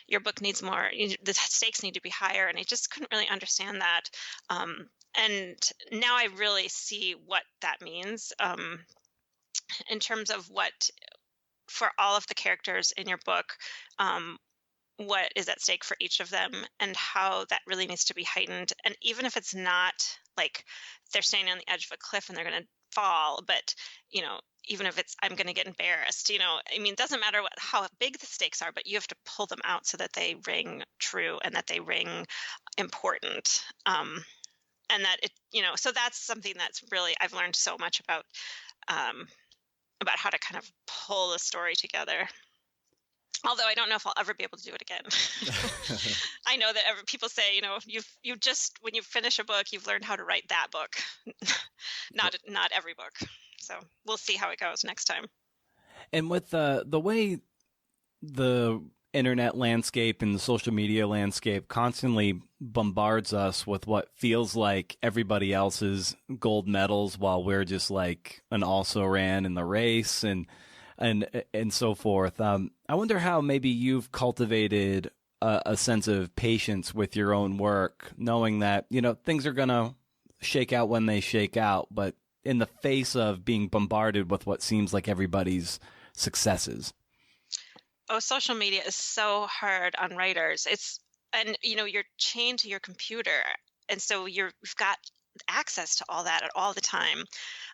your book needs more, the stakes need to be higher, and I just couldn't really understand that. And now I really see what that means, in terms of what, for all of the characters in your book, what is at stake for each of them and how that really needs to be heightened. And even if it's not like they're standing on the edge of a cliff and they're going to fall, but even if it's I'm going to get embarrassed, it doesn't matter how big the stakes are, but you have to pull them out so that they ring true and that they ring important. And that so that's something that's really, I've learned so much about how to kind of pull the story together. Although I don't know if I'll ever be able to do it again. I know that people say, you've just, when you finish a book, you've learned how to write that book. not every book. So we'll see how it goes next time. And with the way the internet landscape and the social media landscape constantly bombards us with what feels like everybody else's gold medals while we're just like an also-ran in the race and so forth. I wonder how maybe you've cultivated a sense of patience with your own work, knowing that, things are going to shake out when they shake out, but in the face of being bombarded with what seems like everybody's successes. Oh, social media is so hard on writers. You're chained to your computer. And so you've got access to all that at all the time.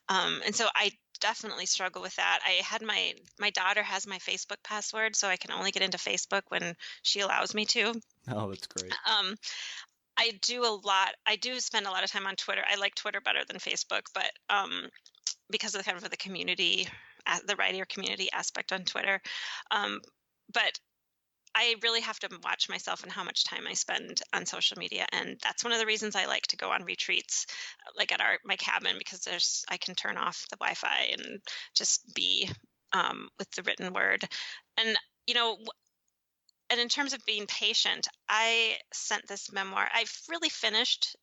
And so I definitely struggle with that. I had my daughter has my Facebook password, so I can only get into Facebook when she allows me to. Oh, that's great. I do spend a lot of time on Twitter. I like Twitter better than Facebook, but because of the community, the writer community aspect on Twitter. But I really have to watch myself and how much time I spend on social media. And that's one of the reasons I like to go on retreats, like at my cabin, because I can turn off the Wi-Fi and just be with the written word. And, and in terms of being patient, I sent this memoir. I've really finished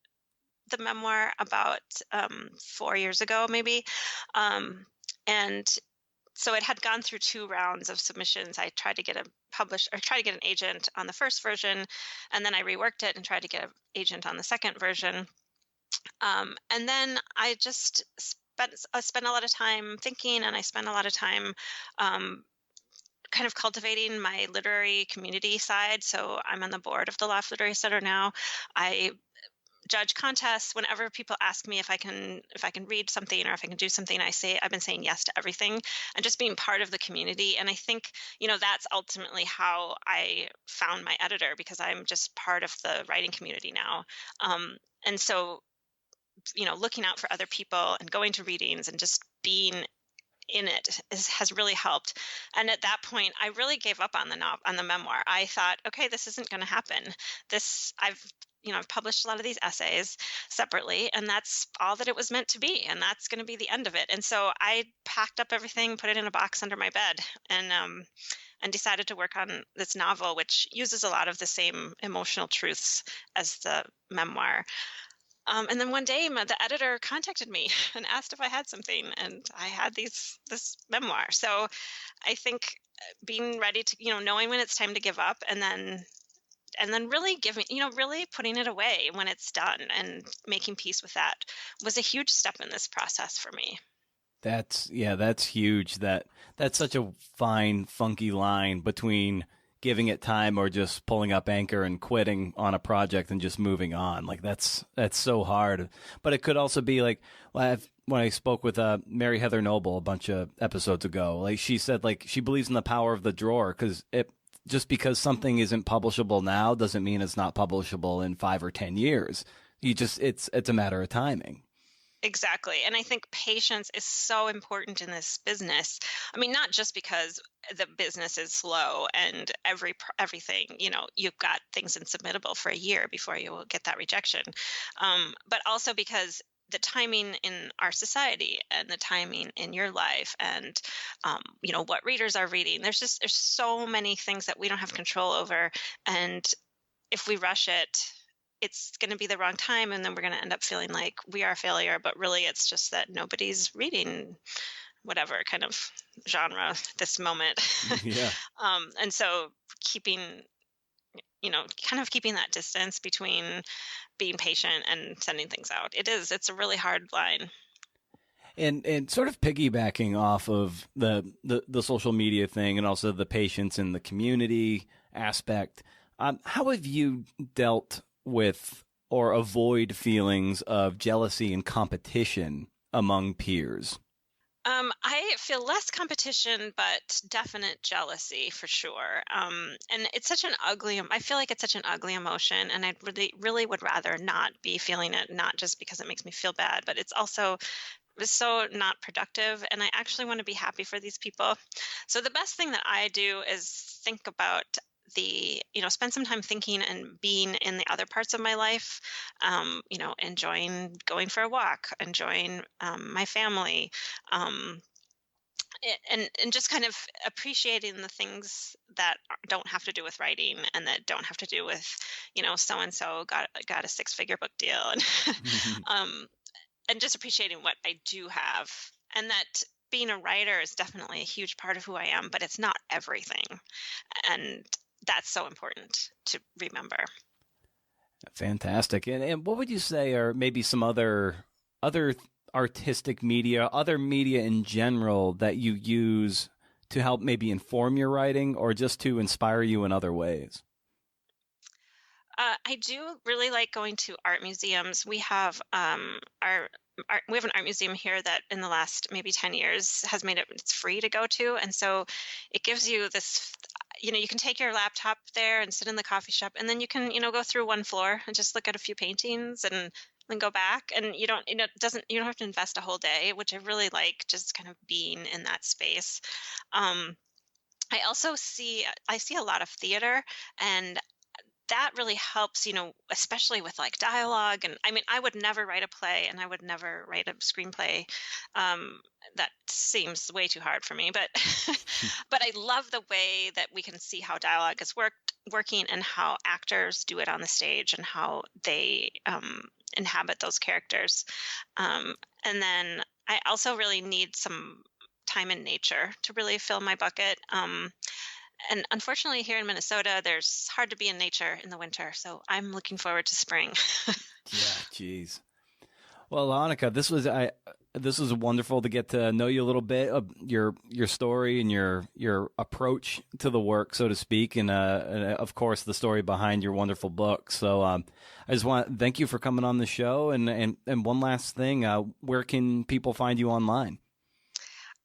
the memoir about 4 years ago, maybe. And so it had gone through 2 rounds of submissions. I tried to get an agent on the first version, and then I reworked it and tried to get an agent on the second version. And then I just spent a lot of time thinking, and I spent a lot of time kind of cultivating my literary community side. So I'm on the board of the Loft Literary Center now. I judge contests. Whenever people ask me if I can read something or if I can do something, I've been saying yes to everything and just being part of the community. And I think, that's ultimately how I found my editor, because I'm just part of the writing community now. And so, looking out for other people and going to readings and just being in it has really helped. And at that point, I really gave up on the memoir. I thought, okay, this isn't going to happen. I've published a lot of these essays separately, and that's all that it was meant to be, and that's going to be the end of it. And so I packed up everything, put it in a box under my bed, and decided to work on this novel, which uses a lot of the same emotional truths as the memoir. And then one day, the editor contacted me and asked if I had something, and I had this memoir. So I think being ready to, knowing when it's time to give up, and then really really putting it away when it's done and making peace with that was a huge step in this process for me. That's huge. That's such a fine, funky line between giving it time or just pulling up anchor and quitting on a project and just moving on. Like that's so hard. But it could also be like, when I spoke with Mary Heather Noble a bunch of episodes ago, like she said, like she believes in the power of the drawer, because just because something isn't publishable now doesn't mean it's not publishable in 5 or 10 years. It's a matter of timing. Exactly. And I think patience is so important in this business. I mean, not just because the business is slow and everything, you've got things insubmittable for a year before you will get that rejection. But also because the timing in our society and the timing in your life and what readers are reading, there's so many things that we don't have control over. And if we rush it, it's going to be the wrong time, and then we're going to end up feeling like we are a failure, but really it's just that nobody's reading whatever kind of genre this moment. Yeah. And so keeping, kind of keeping that distance between being patient and sending things out. It's a really hard line. And sort of piggybacking off of the social media thing and also the patience and the community aspect, how have you dealt with or avoid feelings of jealousy and competition among peers? I feel less competition, but definite jealousy for sure. And it's such an I feel like it's such an ugly emotion, and I really, really would rather not be feeling it, not just because it makes me feel bad, but it's so not productive. And I actually want to be happy for these people. So the best thing that I do is think about spend some time thinking and being in the other parts of my life, enjoying going for a walk, enjoying my family, and just kind of appreciating the things that don't have to do with writing and that don't have to do with, so and so got a 6-figure book deal, and and just appreciating what I do have, and that being a writer is definitely a huge part of who I am, but it's not everything. And that's so important to remember. Fantastic. And what would you say are maybe some other artistic media, other media in general that you use to help maybe inform your writing or just to inspire you in other ways? I do really like going to art museums. We have we have an art museum here that in the last maybe 10 years has made it's free to go to. And so it gives you this, you can take your laptop there and sit in the coffee shop, and then you can, go through one floor and just look at a few paintings and then go back. And you don't, you don't have to invest a whole day, which I really like, just kind of being in that space. I see a lot of theater, and that really helps, especially with like dialogue. And I mean, I would never write a play and I would never write a screenplay. That seems way too hard for me, but but I love the way that we can see how dialogue is working and how actors do it on the stage and how they inhabit those characters. And then I also really need some time in nature to really fill my bucket. And unfortunately, here in Minnesota, there's hard to be in nature in the winter. So I'm looking forward to spring. Yeah, geez. Well, Anika, this was wonderful to get to know you a little bit of your story and your approach to the work, so to speak, and of course the story behind your wonderful book. So I just want to thank you for coming on the show. And one last thing, where can people find you online?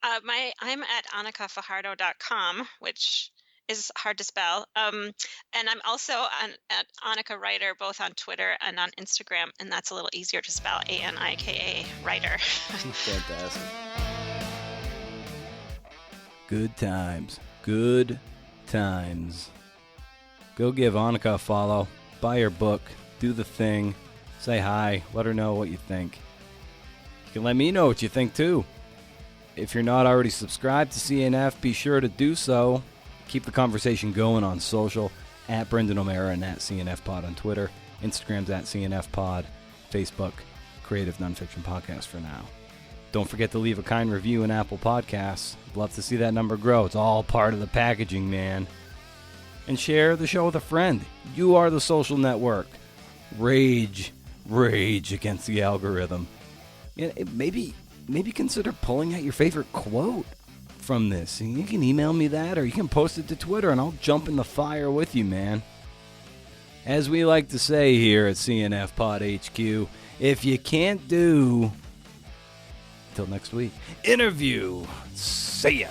I'm at anikafajardo.com, which is hard to spell. And I'm also at Anika Writer, both on Twitter and on Instagram, and that's a little easier to spell, Anika Writer. Fantastic. Good times. Good times. Go give Anika a follow. Buy her book. Do the thing. Say hi. Let her know what you think. You can let me know what you think, too. If you're not already subscribed to CNF, be sure to do so. Keep the conversation going on social, at Brendan O'Mara and at CNF Pod on Twitter. Instagram's at CNF Pod. Facebook, Creative Nonfiction Podcast for now. Don't forget to leave a kind review in Apple Podcasts. I'd love to see that number grow. It's all part of the packaging, man. And share the show with a friend. You are the social network. Rage against the algorithm. Maybe consider pulling out your favorite quote from this. You can email me that, or you can post it to Twitter, and I'll jump in the fire with you, man. As we like to say here at CNF Pod HQ, if you can't do, until next week, interview. See ya.